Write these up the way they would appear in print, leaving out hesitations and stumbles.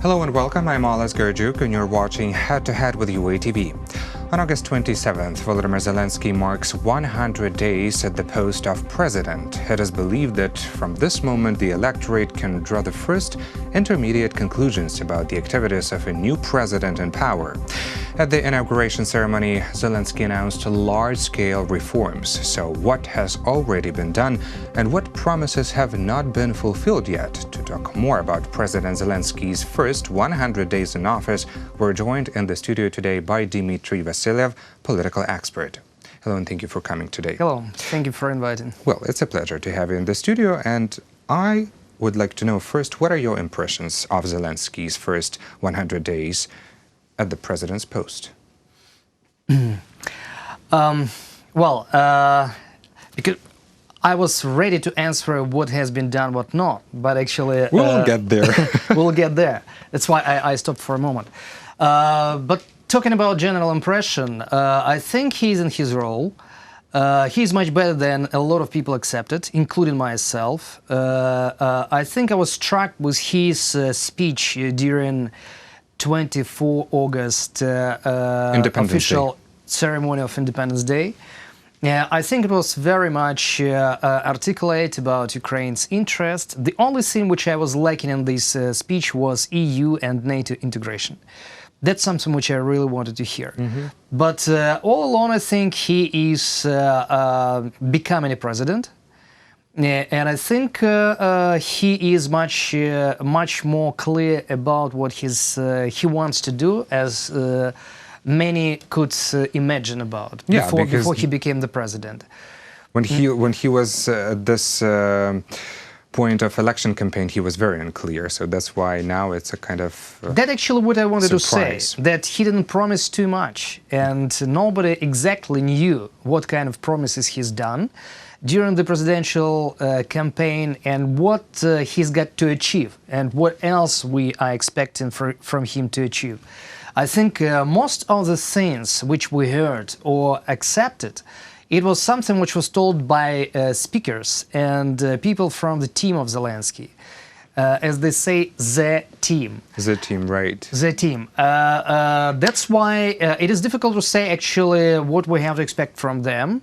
Hello and welcome, I'm Oles Gerjuk and you're watching Head to Head with UATV. On August 27th, Volodymyr Zelensky marks 100 days at the post of president. It is believed that from this moment the electorate can draw the first intermediate conclusions about the activities of a new president in power. At the inauguration ceremony, Zelensky announced large-scale reforms. So what has already been done and what promises have not been fulfilled yet? To talk more about President Zelensky's first 100 days in office, we're joined in the studio today by Dimitri Vasylev, political expert. Hello and thank you for coming today. Hello, thank you for inviting. Well, it's a pleasure to have you in the studio, and I would like to know first, what are your impressions of Zelensky's first 100 days at the president's post? Because I was ready to answer what has been done, what not, but actually... We'll get there. We'll get there. That's why I stopped for a moment. But talking about general impression, I think he's in his role. He's much better than a lot of people accepted, including myself. I think I was struck with his speech during 24 August official ceremony of Independence Day. I think it was very much articulate about Ukraine's interest. The only thing which I was lacking in this speech was EU and NATO integration. That's something which I really wanted to hear. But all along, I think he is becoming a president. And I think he is much more clear about what he wants to do, as many could imagine about before he became the president. When he was at this point of election campaign, he was very unclear. So that's why now it's a kind of that's actually what I wanted surprise. to say. That he didn't promise too much, and nobody exactly knew what kind of promises he's done during the presidential campaign and what he's got to achieve and what else we are expecting from him to achieve. I think most of the things which we heard or accepted, it was something which was told by speakers and people from the team of Zelensky. As they say, the team. The team, right. The team. That's why it is difficult to say actually what we have to expect from them.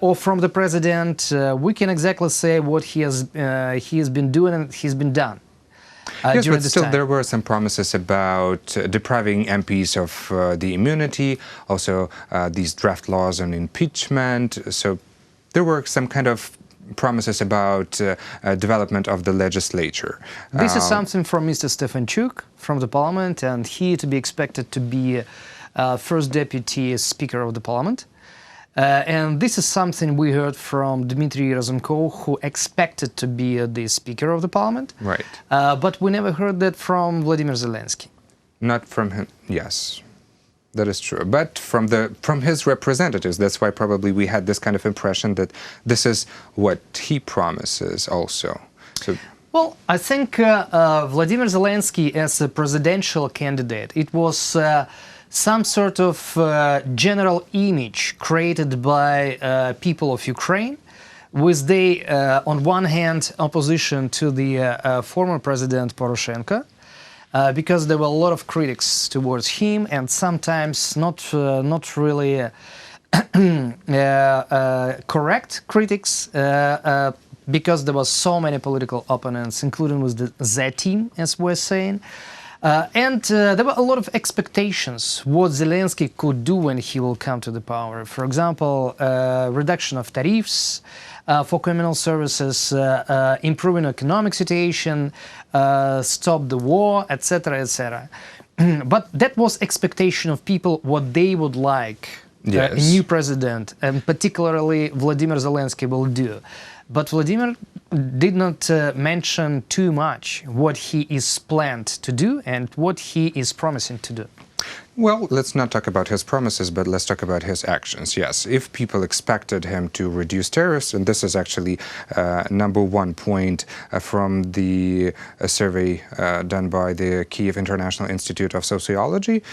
Or from the president. We can exactly say what he has been doing and he's been done. Yes, but still there were some promises about depriving MPs of the immunity, also these draft laws on impeachment. So there were some kind of promises about development of the legislature. This is something from Mr. Stefanchuk from the parliament, and he to be expected to be first deputy speaker of the parliament. And this is something we heard from Dimitri Vasylev, who expected to be the Speaker of the Parliament. Right. But we never heard that from Volodymyr Zelensky. Not from him, yes. That is true. But from his representatives, that's why probably we had this kind of impression that this is what he promises also. So, well, I think Volodymyr Zelensky as a presidential candidate, it was some sort of general image created by people of Ukraine, with the, on one hand, opposition to the former President Poroshenko, because there were a lot of critics towards him, and sometimes not really correct critics, because there were so many political opponents, including with the Z team, as we're saying. And there were a lot of expectations what Zelensky could do when he will come to the power. For example, reduction of tariffs for communal services, improving economic situation, stop the war, etc., etc. But that was expectation of people, what they would like a new president, and particularly Volodymyr Zelensky, will do. But Volodymyr did not mention too much what he is planned to do and what he is promising to do. Well, let's not talk about his promises, but let's talk about his actions. Yes, if people expected him to reduce tariffs, and this is actually #1 point from the survey done by the Kyiv International Institute of Sociology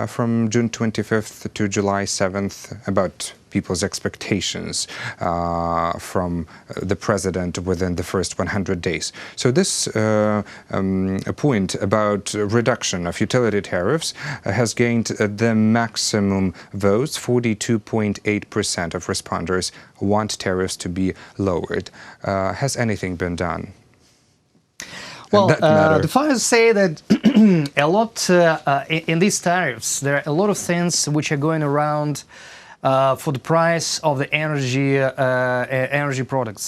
from June 25th to July 7th about people's expectations from the president within the first 100 days. So this point about reduction of utility tariffs has gained the maximum votes. 42.8% of responders want tariffs to be lowered. Has anything been done? Well, the figures say that a lot in these tariffs, there are a lot of things which are going around for the price of the energy products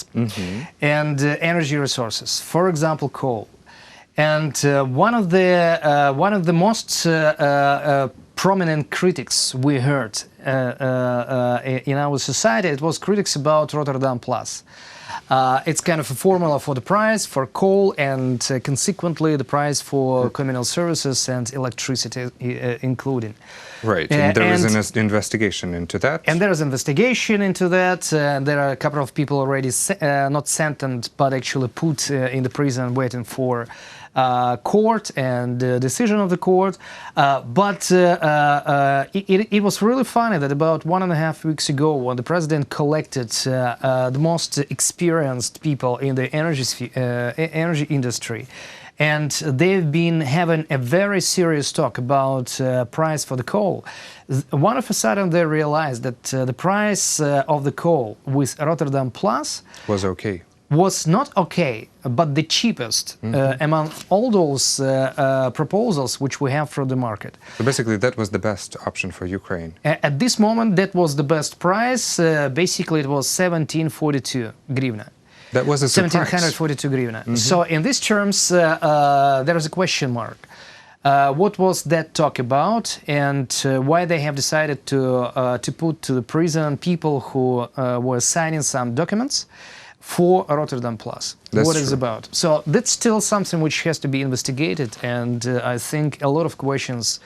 and energy resources. For example, coal. And one of the most prominent critics we heard in our society, it was critics about Rotterdam Plus. It's kind of a formula for the price for coal and consequently the price for communal services and electricity including. Right, and there is an investigation into that. And there is investigation into that. There are a couple of people already not sentenced but actually put in the prison waiting for court and decision of the court. But it was really funny that about 1.5 weeks ago, when the president collected the most experienced people in the energy industry, and they've been having a very serious talk about price for the coal. One of a sudden they realized that the price of the coal with Rotterdam Plus was not okay, but the cheapest among all those proposals which we have from the market. So basically that was the best option for Ukraine. At this moment, that was the best price. Basically, it was 1742 hryvnia. That was a surprise. 1742 hryvnia. So in these terms, there is a question mark. What was that talk about, and why they have decided to put to the prison people who were signing some documents for Rotterdam Plus? What is about? So that's still something which has to be investigated, and I think a lot of questions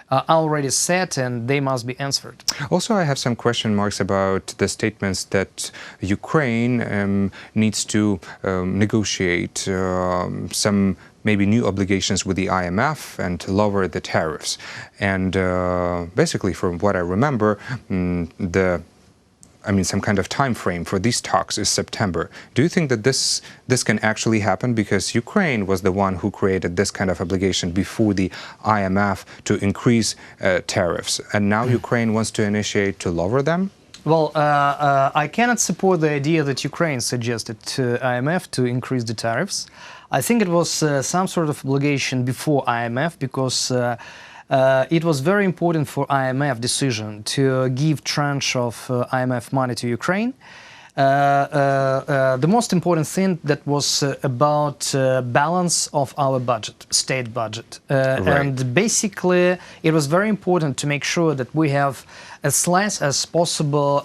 are already set and they must be answered. Also, I have some question marks about the statements that Ukraine needs to negotiate some maybe new obligations with the IMF and lower the tariffs. And basically, from what I remember, some kind of time frame for these talks is September. Do you think that this can actually happen? Because Ukraine was the one who created this kind of obligation before the IMF to increase tariffs, and now Ukraine wants to initiate to lower them? Well, I cannot support the idea that Ukraine suggested to IMF to increase the tariffs. I think it was some sort of obligation before IMF, because it was very important for IMF decision to give tranche of IMF money to Ukraine. The most important thing that was about balance of our budget, state budget. Right. And basically it was very important to make sure that we have as less as possible,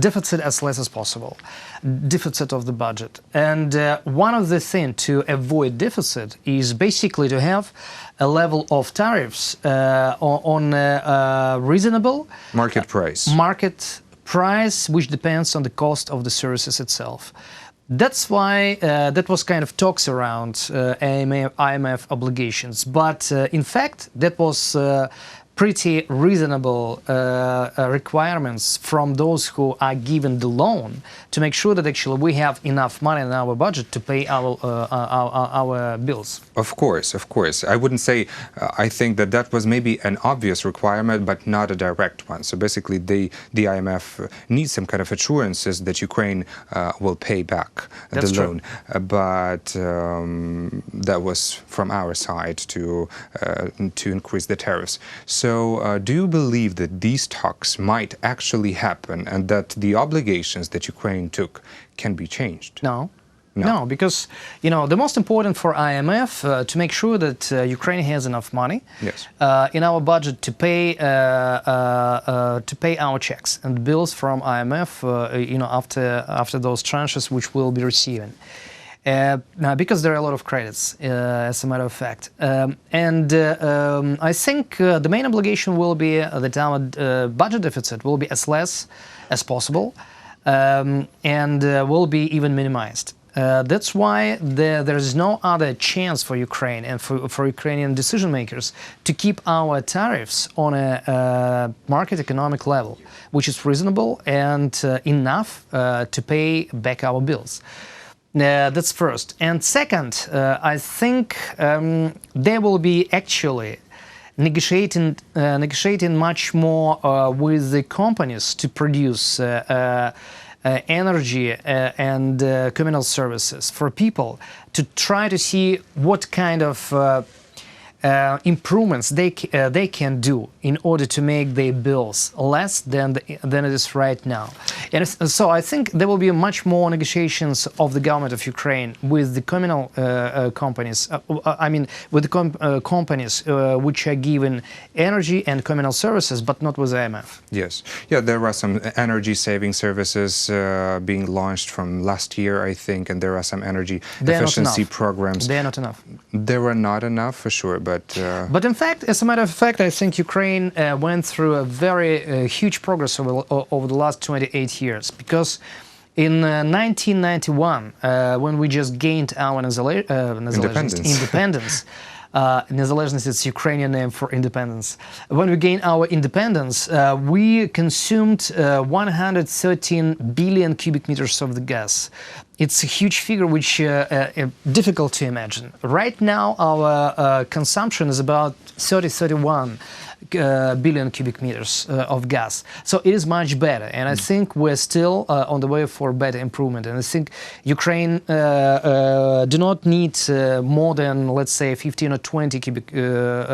deficit as less as possible, deficit of the budget. And one of the things to avoid deficit is basically to have a level of tariffs on reasonable market price which depends on the cost of the services itself. That's why that was kind of talks around IMF obligations. But in fact, that was pretty reasonable requirements from those who are given the loan to make sure that actually we have enough money in our budget to pay our bills. Of course, of course. I wouldn't say, I think that was maybe an obvious requirement, but not a direct one. So basically, the IMF needs some kind of assurances that Ukraine will pay back the loan. But that was from our side to increase the tariffs. So do you believe that these talks might actually happen and that the obligations that Ukraine took can be changed? No, because the most important for IMF to make sure that Ukraine has enough money in our budget to pay our checks and bills from IMF after those tranches which we'll be receiving. Because there are a lot of credits, as a matter of fact. I think the main obligation will be that our budget deficit will be as less as possible and will be even minimized. That's why there is no other chance for Ukraine and for Ukrainian decision makers to keep our tariffs on a market economic level, which is reasonable and enough to pay back our bills. That's first. And second, I think they will be actually negotiating much more with the companies to produce energy and communal services for people, to try to see what kind of improvements they can do in order to make their bills less than it is right now. And so I think there will be much more negotiations of the government of Ukraine with the communal companies, with the companies which are given energy and communal services, but not with the IMF. Yes. Yeah, there are some energy saving services being launched from last year, I think, and there are some energy efficiency programs. They are not enough. They were not enough, for sure, but in fact, as a matter of fact, I think Ukraine went through a very huge progress over the last 28 years, because in 1991, when we just gained our independence, Незалежність is Ukrainian name for independence. When we gained our independence, we consumed 113 billion cubic meters of the gas. It's a huge figure which is difficult to imagine. Right now, our consumption is about 31 billion cubic meters of gas. So it is much better, and I think we're still on the way for better improvement. And I think Ukraine do not need more than, let's say, 15 or 20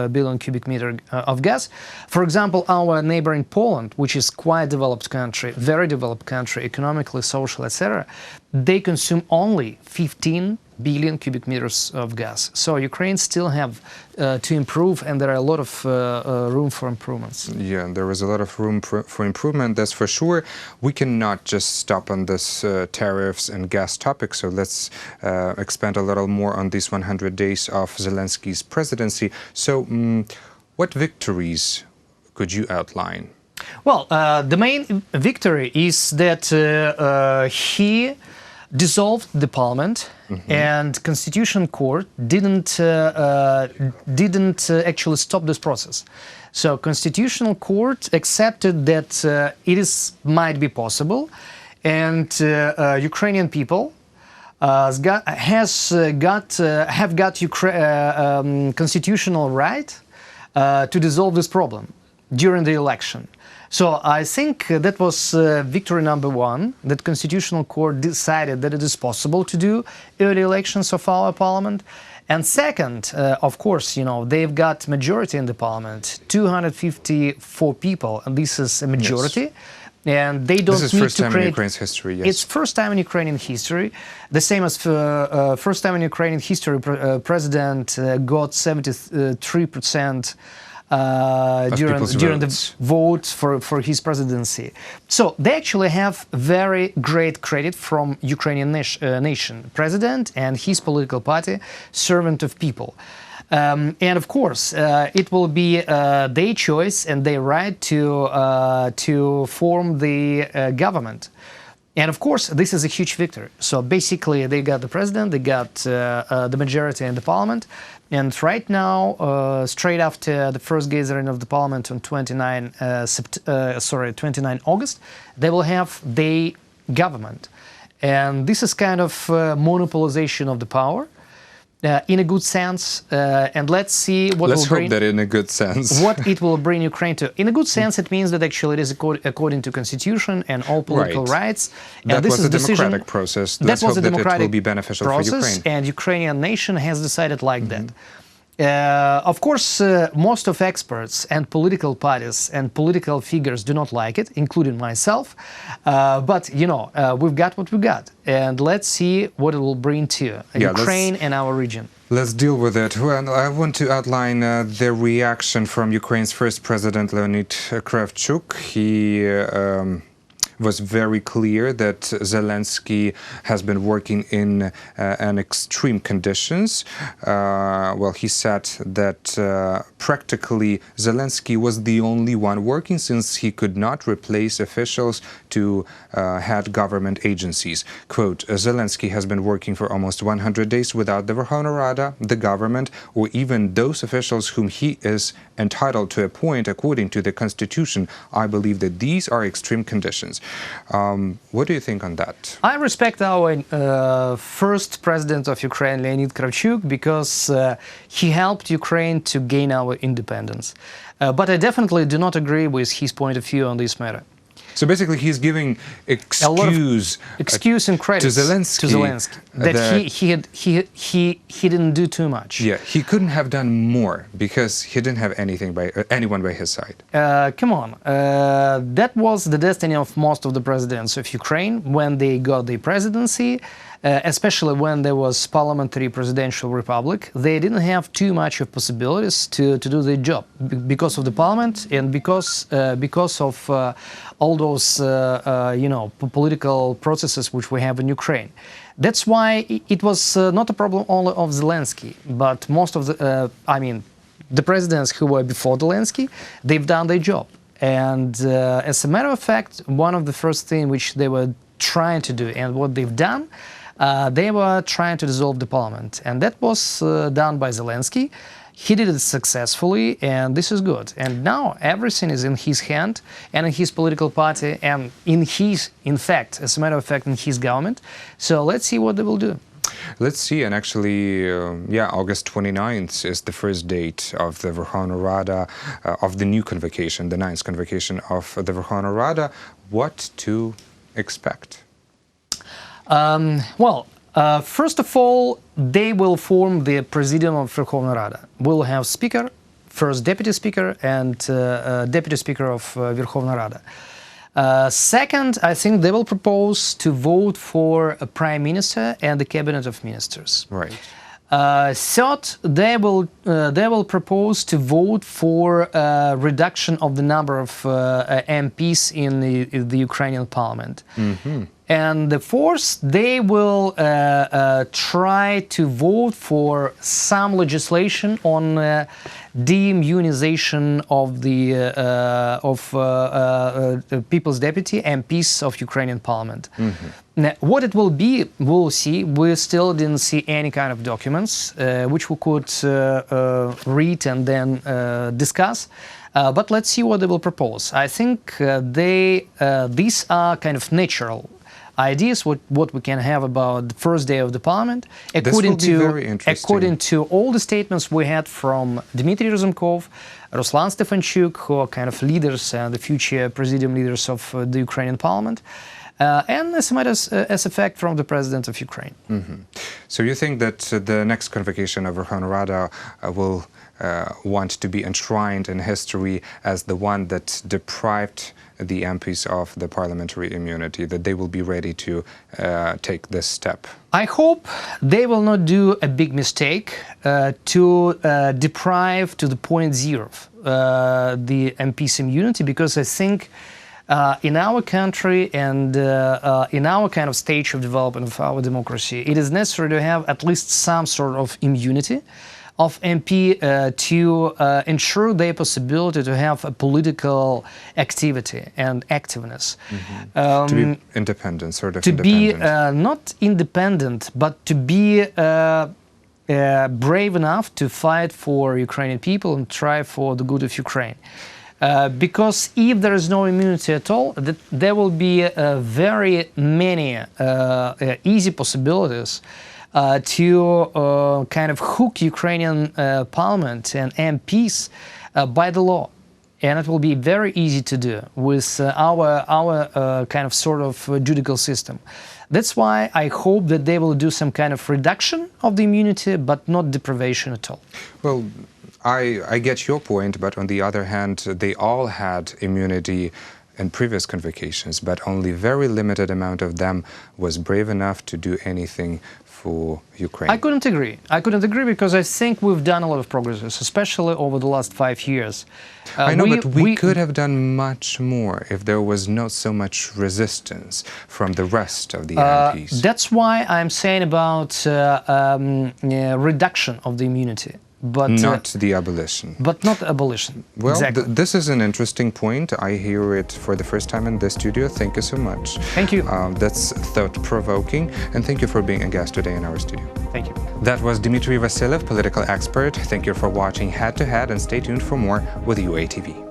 billion cubic meter of gas. For example, our neighboring Poland, which is quite developed country, very developed country, economically, socially, etc., they consume only 15 billion cubic meters of gas. So Ukraine still have to improve, and there are a lot of room for improvements. Yeah, there is a lot of room for improvement, that's for sure. We cannot just stop on this tariffs and gas topic, so let's expand a little more on these 100 days of Zelensky's presidency. So what victories could you outline? Well, the main victory is that he dissolved the parliament, and Constitutional Court didn't actually stop this process. So Constitutional Court accepted that might be possible, and Ukrainian people have got constitutional right to dissolve this problem during the election. So I think that was victory number one, that Constitutional Court decided that it is possible to do early elections of our parliament. And second, of course, they've got majority in the parliament, 254 people, and this is a majority. Yes. And they don't need to create... This is first time in Ukraine's history, yes. It's first time in Ukrainian history. The same as first time in Ukrainian history, President got 73% during the vote for his presidency. So they actually have very great credit from Ukrainian nation, president and his political party, servant of people. And of course, it will be their choice and their right to form the government. And of course, this is a huge victory. So basically, they got the president, they got the majority in the parliament, and right now, straight after the first gathering of the parliament on 29 August, they will have their government. And this is kind of monopolization of the power. In a good sense, and let's see what Let's will bring... hope that in a good sense. what it will bring Ukraine to. In a good sense, it means that actually it is according to constitution and all political rights. And that this was is a democratic process. Let's hope that it will be beneficial for Ukraine. And Ukrainian nation has decided like that. Of course, most of experts and political parties and political figures do not like it, including myself. But, we've got what we got. And let's see what it will bring to Ukraine and our region. Let's deal with it. Well, I want to outline the reaction from Ukraine's first president, Leonid Kravchuk. He was very clear that Zelensky has been working in an extreme conditions. Well, he said that practically Zelensky was the only one working, since he could not replace officials to head government agencies. Quote, Zelensky has been working for almost 100 days without the Verkhovna Rada, the government, or even those officials whom he is entitled to appoint according to the constitution. I believe that these are extreme conditions. What do you think on that? I respect our first president of Ukraine, Leonid Kravchuk, because he helped Ukraine to gain our independence. But I definitely do not agree with his point of view on this matter. So basically, he's giving excuse and credit to Zelensky that he didn't do too much. Yeah, he couldn't have done more because he didn't have anyone by his side. Come on, that was the destiny of most of the presidents of Ukraine when they got the presidency. Especially when there was parliamentary presidential republic, they didn't have too much of possibilities to do their job because of the parliament and because of all those political processes which we have in Ukraine. That's why it was not a problem only of Zelensky, but most of the presidents who were before Zelensky, they've done their job. And as a matter of fact, one of the first things which they were trying to do and what they've done, they were trying to dissolve the parliament, and that was done by Zelensky. He did it successfully, and this is good. And now everything is in his hand and in his political party and in fact, as a matter of fact, in his government. So let's see what they will do. Let's see, and actually, August 29th is the first date of the Verkhovna Rada, of the new convocation, the 9th convocation of the Verkhovna Rada. What to expect? First of all, they will form the Presidium of Verkhovna Rada. We'll have Speaker, first Deputy Speaker, and Deputy Speaker of Verkhovna Rada. Second, I think they will propose to vote for a Prime Minister and the Cabinet of Ministers. Right. Third, they will propose to vote for a reduction of the number of MPs in the Ukrainian parliament. Mm-hmm. And the fourth, they will try to vote for some legislation on de-immunization of the People's Deputy MPs of Ukrainian Parliament. Mm-hmm. Now, what it will be, we'll see. We still didn't see any kind of documents which we could read and then discuss. But let's see what they will propose. I think these are kind of natural ideas what we can have about the first day of the parliament, according to all the statements we had from Dimitri Vasylev, Ruslan Stefanchuk, who are kind of leaders and the future presidium leaders of the Ukrainian parliament, and as a fact from the president of Ukraine. Mm-hmm. So you think that the next convocation of Verkhovna Rada will want to be enshrined in history as the one that deprived the MPs of the parliamentary immunity, that they will be ready to take this step? I hope they will not do a big mistake to deprive to the point zero the MPs immunity, because I think in our country and in our kind of stage of development of our democracy, it is necessary to have at least some sort of immunity of MP to ensure their possibility to have a political activity and activeness. Mm-hmm. To be independent, sort of to independent. Be not independent, but to be brave enough to fight for Ukrainian people and try for the good of Ukraine. Because if there is no immunity at all, there will be very many easy possibilities to kind of hook Ukrainian parliament and MPs by the law. And it will be very easy to do with our kind of sort of judicial system. That's why I hope that they will do some kind of reduction of the immunity, but not deprivation at all. Well, I get your point, but on the other hand, they all had immunity in previous convocations, but only very limited amount of them was brave enough to do anything for Ukraine. I couldn't agree. I couldn't agree because I think we've done a lot of progress, especially over the last 5 years. I know, but we could have done much more if there was not so much resistance from the rest of the MPs. That's why I'm saying about reduction of the immunity. But not the abolition. But not abolition. Well, exactly. This is an interesting point. I hear it for the first time in this studio. Thank you so much. Thank you. That's thought-provoking, and thank you for being a guest today in our studio. Thank you. That was Dimitri Vasylev, political expert. Thank you for watching Head to Head, and stay tuned for more with UATV.